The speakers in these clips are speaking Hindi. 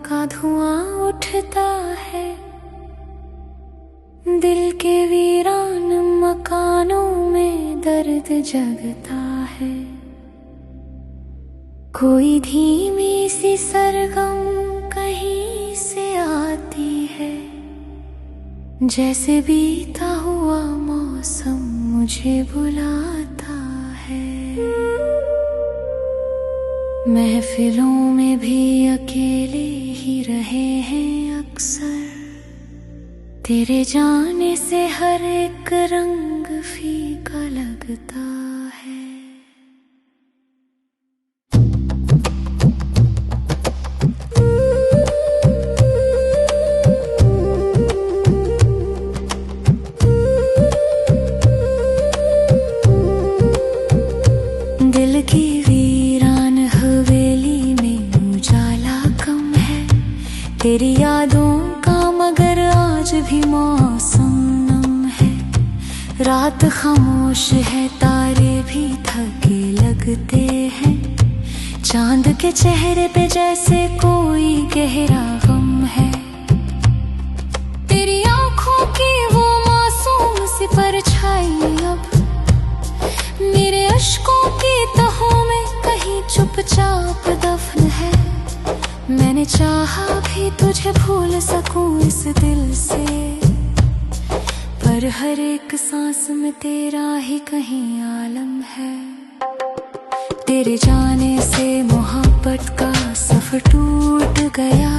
का धुआं उठता है, दिल के वीरान मकानों में दर्द जगता है। कोई धीमी सी सरगम कहीं से आती है, जैसे बीता हुआ मौसम मुझे बुलाता है। महफिलों में भी अकेले ही रहे हैं अक्सर, तेरे जाने से हर एक रंग फीका लगता है। दिल की वीरान हवेली में उजाला कम है, तेरी यादों का मगर आज भी मौसम नम है। रात खामोश है, तारे भी थके लगते हैं, चांद के चेहरे पे जैसे कोई गहरा गम है। तेरी आंखों की वो मासूम सी परछाई अब मेरे अश्कों की तहों में कहीं चुपचाप दफन है। मैंने चाहा भी तुझे भूल सकूं इस दिल से, पर हर एक सांस में तेरा ही कहीं आलम है। तेरे जाने से मोहब्बत का सफर टूट गया,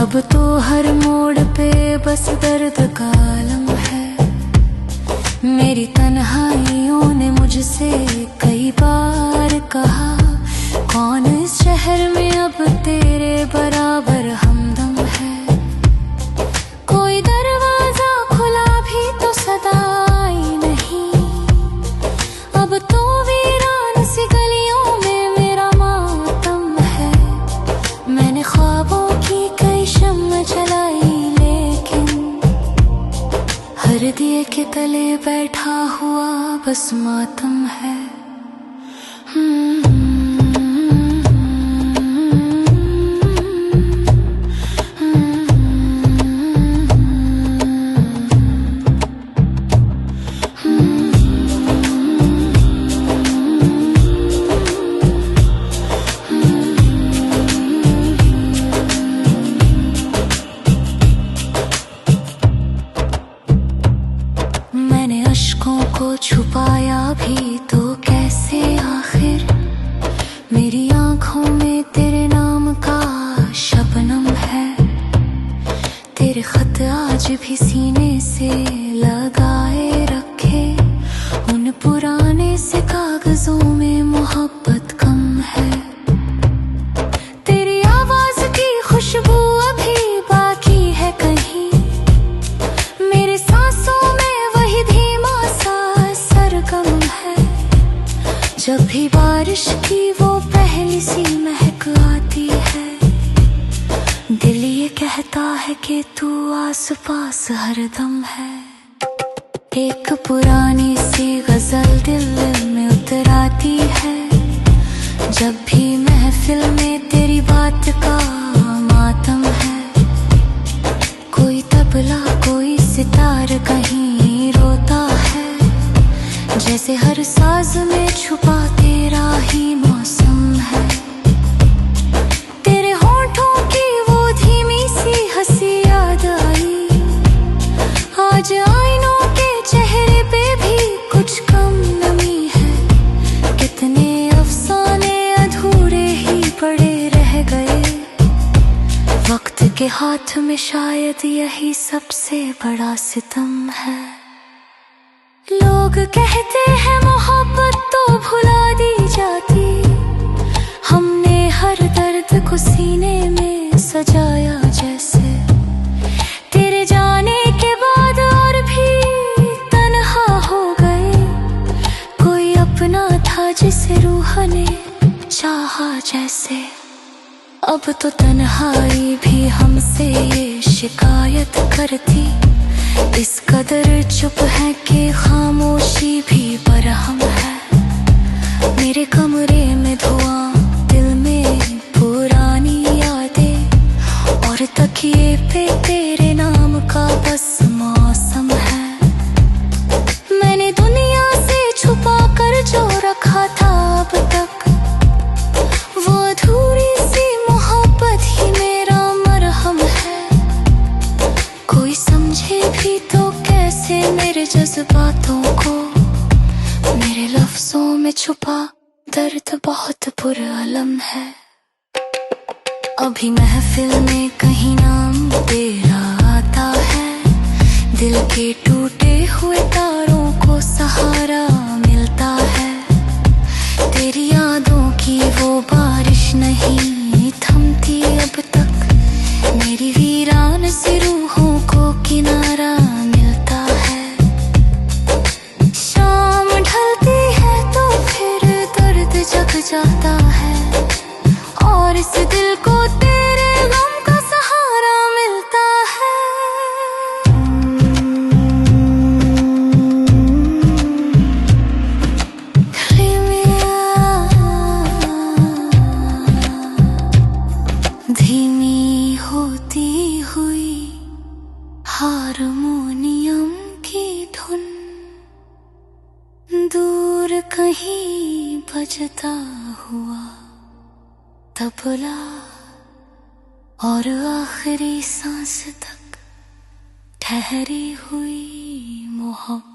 अब तो हर मोड़ पे बस दर्द का आलम है। मेरी तन्हाइयों ने मुझसे कई बार कहा, कौन इस शहर में अब तेरे बराबर हमदम है। कोई दरवाजा खुला भी तो सदा आई नहीं, अब तो वीरान सी गलियों में मेरा मातम है। मैंने ख्वाबों की कई शम्म जलाई, लेकिन हर दिए के तले बैठा हुआ बस मातम है। मैंने अश्कों को छुपाया भी तो कैसे, आखिर मेरी आंखों में तेरे नाम का शबनम है। तेरे खत आज भी सीने से लगाए रखे, उन पुराने से कागजों में मोहब्बत कम है। तेरी आवाज की खुशबू अभी बाकी है कहीं, मेरे सांसों में वही धीमा सा सरगम है। जब भी बारिश की वो पहली सी महक आती है, दिल ये कहता है कि तू आस पास हरदम है। एक पुरानी सी गजल दिल में उतर आती है, जब भी महफिल में तेरी बात का मातम है। कोई तबला कोई सितार कहीं रोता है, जैसे हर साज में छुपा तेरा ही मौसम है। तेरे होठों की वो धीमी सी हंसी याद आई, आज आईनों के चेहरे पे भी कुछ कम नमी है। कितने अफसाने अधूरे ही पड़े रह गए, वक्त के हाथ में शायद यही सबसे बड़ा सितम है। लोग कहते हैं मोहब्बत तो भुला दी जाती, हमने हर दर्द को सीने में सजाया जैसे। तेरे जाने के बाद और भी तन्हा हो गए, कोई अपना था जिसे रूह ने चाहा जैसे। अब तो तन्हाई भी हमसे ये शिकायत करती, इस कदर चुप है कि खामोशी भी बरहम है। मेरे कमरे में धुआं, दिल में पुरानी यादें, तकिए पे तेरे नाम का बस मौसम है। मैंने दुनिया से छुपा कर जो रखा था अब तक, वो अधूरी सी मोहब्बत ही मेरा मरहम है। कोई समझे भी तो कैसे मेरे जज्बातों को, मेरे लफ्जों में छुपा दर्द बहुत पुरअलम है। अभी महफिल में कहीं नाम तेरा आता है, दिल के टूटे हुए तारों को सहारा मिलता है। तेरी यादों की वो बारिश नहीं थमती अब तक, मेरी वीरान सी रूहों को किनारा मिलता है। शाम ढलती है तो फिर दर्द जग जाता है, और इस दिल को तेरे गम का सहारा मिलता है। धीमी होती हुई हारमोनियम की धुन, दूर कहीं बजता हुआ तबला, और आखिरी सांस तक ठहरी हुई मोहब्बत।